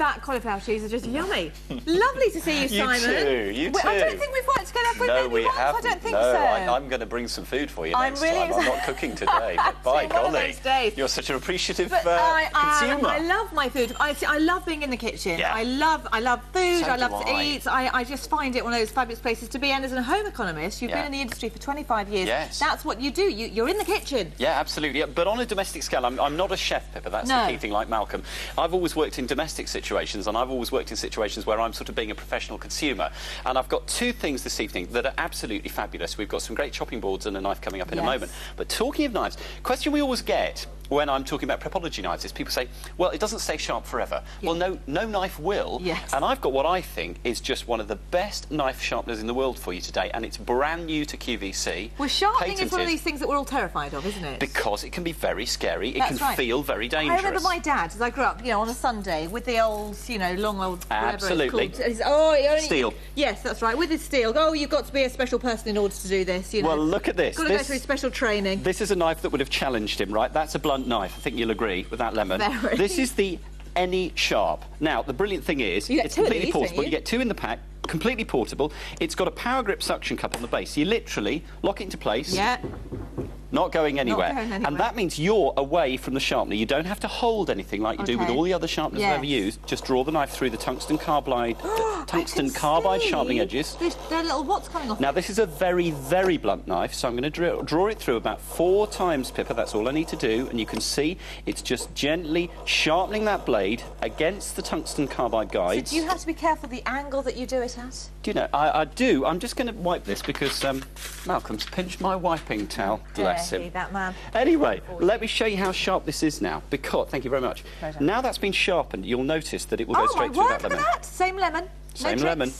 That cauliflower cheese is just yummy. Lovely to see you, Simon. You too. I don't think we've worked together. No, we haven't. I don't think no, so. I'm going to bring some food for you next time. I'm not cooking today, but by golly, you're such an appreciative consumer. I love my food. I love being in the kitchen. Yeah. I love food. So I love do to eat. I just find it one of those fabulous places to be. And as a home economist, you've been in the industry for 25 years. Yes. That's what you do. You're in the kitchen. Yeah, absolutely. Yeah, but on a domestic scale, I'm not a chef, Pippa. That's the key thing, like Malcolm. I've always worked in domestic situations, and I've always worked in situations where I'm sort of being a professional consumer. And I've got two things this evening that are absolutely fabulous. We've got some great chopping boards and a knife coming up in a moment. But talking of knives, question we always get when I'm talking about prepology knives is people say, well, it doesn't stay sharp forever. Well, no knife will. Yes. And I've got what I think is just one of the best knife sharpeners in the world for you today, and it's brand new to QVC. Well, sharpening is one of these things that we're all terrified of, isn't it? Because it can be very scary. It can feel very dangerous. I remember my dad, as I grew up, on a Sunday with the old, long old... Absolutely. Steel. Yes, that's right. With his steel. Oh, you've got to be a special person in order to do this, Well, look at this. Got to go through special training. This is a knife that would have challenged him, right? That's a blunt knife. I think you'll agree with that, Lemon. Very. This is the AnySharp. Now, the brilliant thing is, it's completely portable. You get two in the pack, completely portable. It's got a power grip suction cup on the base. You literally lock it into place. Yeah. Not going anywhere. And that means you're away from the sharpener. You don't have to hold anything like you do with all the other sharpeners I've ever used. Just draw the knife through the tungsten carbide sharpening edges. They're little what's coming off. Now, this is a very, very blunt knife, so I'm going to draw it through about 4 times, Pippa. That's all I need to do. And you can see it's just gently sharpening that blade against the tungsten carbide guides. So do you have to be careful the angle that you do it at? Do you know, I do. I'm just going to wipe this because Malcolm's pinched my wiping towel. Bless him. That man. Anyway, let me show you how sharp this is now. Because, thank you very much. Pleasure. Now that's been sharpened, you'll notice that it will go straight through that lemon. Look at that. Same lemon. Same lemon.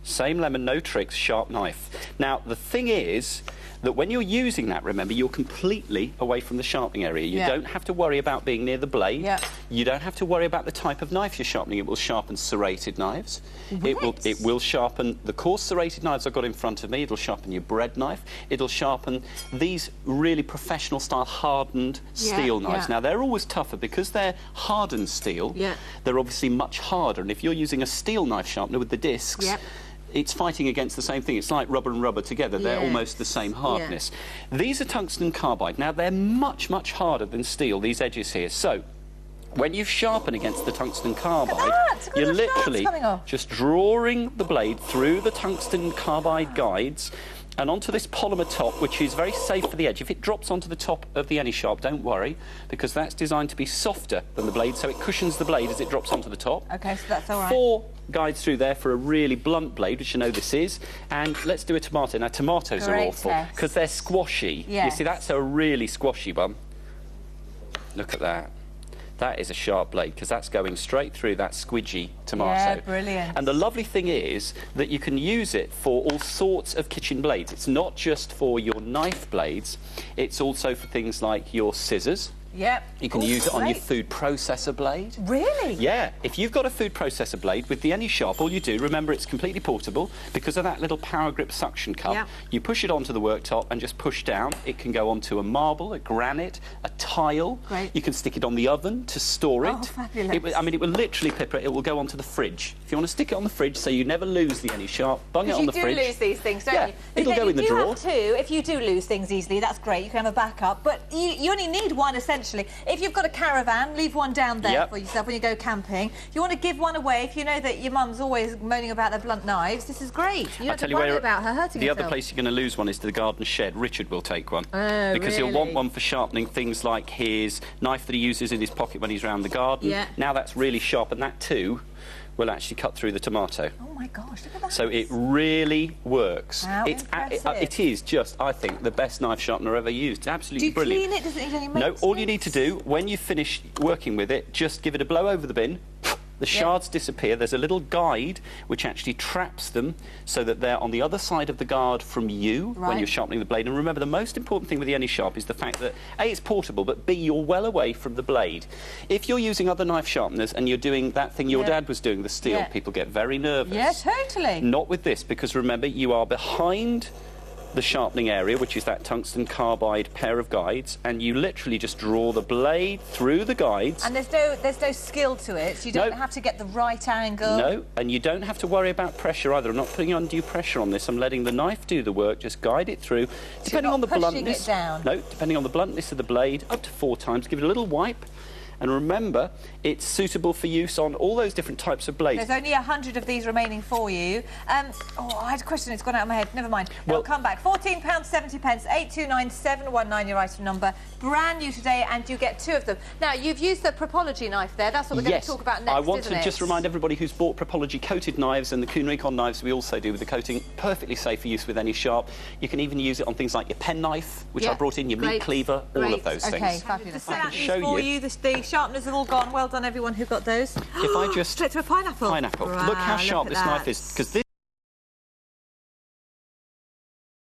Same lemon, no tricks, sharp knife. Now, the thing is that when you're using that, remember, you're completely away from the sharpening area. You don't have to worry about being near the blade. You don't have to worry about the type of knife you're sharpening. It will sharpen serrated knives. It will sharpen the coarse serrated knives I've got in front of me. It'll sharpen your bread knife. It'll sharpen these really professional style hardened steel knives. Now, they're always tougher because they're hardened steel. They're obviously much harder. And if you're using a steel knife sharpener with the discs, it's fighting against the same thing. It's like rubber and rubber together. They're almost the same hardness. These are tungsten carbide. Now, they're much, much harder than steel, these edges here. So, when you sharpen against the tungsten carbide, you're literally just drawing the blade through the tungsten carbide guides and onto this polymer top, which is very safe for the edge. If it drops onto the top of the AnySharp, don't worry, because that's designed to be softer than the blade, so it cushions the blade as it drops onto the top. OK, so that's all right. 4 guides through there for a really blunt blade, which you know this is. And let's do a tomato. Now, tomatoes are awful because they're squashy. You see, that's a really squashy one. Look at that. That is a sharp blade because that's going straight through that squidgy tomato. Yeah, brilliant. And the lovely thing is that you can use it for all sorts of kitchen blades. It's not just for your knife blades, it's also for things like your scissors. You can use it on your food processor blade. Really? Yeah. If you've got a food processor blade with the AnySharp, all you do, remember, it's completely portable because of that little power grip suction cup. You push it onto the worktop and just push down. It can go onto a marble, a granite, a tile. You can stick it on the oven to store it. Oh, fabulous. I mean, it will literally, Pippa, it will go onto the fridge. If you want to stick it on the fridge so you never lose the AnySharp, bung it on the fridge. You do lose these things, don't you? It'll go in the drawer. If you do lose things easily, that's great. You can have a backup. But you only need one, essentially. If you've got a caravan, leave one down there for yourself when you go camping. If you want to give one away, if you know that your mum's always moaning about their blunt knives, this is great. You don't have to worry about her hurting herself. The other place you're going to lose one is to the garden shed. Richard will take one. Because he'll want one for sharpening things like his knife that he uses in his pocket when he's around the garden. Now that's really sharp, and that too will actually cut through the tomato. Oh my gosh, look at that. So it really works. How it is just, I think, the best knife sharpener ever used. Absolutely brilliant. Do you clean it? Does it need any maintenance? No, all you need to do, when you finish working with it, just give it a blow over the bin. The shards disappear. There's a little guide which actually traps them so that they're on the other side of the guard from you when you're sharpening the blade. And remember, the most important thing with the AnySharp is the fact that A, it's portable, but B, you're well away from the blade. If you're using other knife sharpeners and you're doing that thing your dad was doing, the steel, people get very nervous. Yeah, totally. Not with this, because remember, you are behind the sharpening area, which is that tungsten carbide pair of guides, and you literally just draw the blade through the guides. And there's no skill to it, so you don't have to get the right angle. No, and you don't have to worry about pressure either. I'm not putting undue pressure on this. I'm letting the knife do the work, just guide it through. Depending on the bluntness. It down. No, depending on the bluntness of the blade, up to 4 times. Give it a little wipe. And remember, it's suitable for use on all those different types of blades. There's only 100 of these remaining for you. Oh, I had a question, it's gone out of my head. Never mind. It'll come back. £14.70, 829-719, your item number. Brand new today, and you get 2 of them. Now, you've used the Propology knife there. That's what we're going to talk about next, I want to just remind everybody who's bought Propology coated knives and the Kuhn Recon knives we also do with the coating. Perfectly safe for use with AnySharp. You can even use it on things like your pen knife, which I brought in, your meat cleaver, all of those things. Okay, fabulous. I can show you. The sharpeners have all gone. Well done, everyone who got those. If I just... Straight to a pineapple. Pineapple. Look how sharp this knife is, because this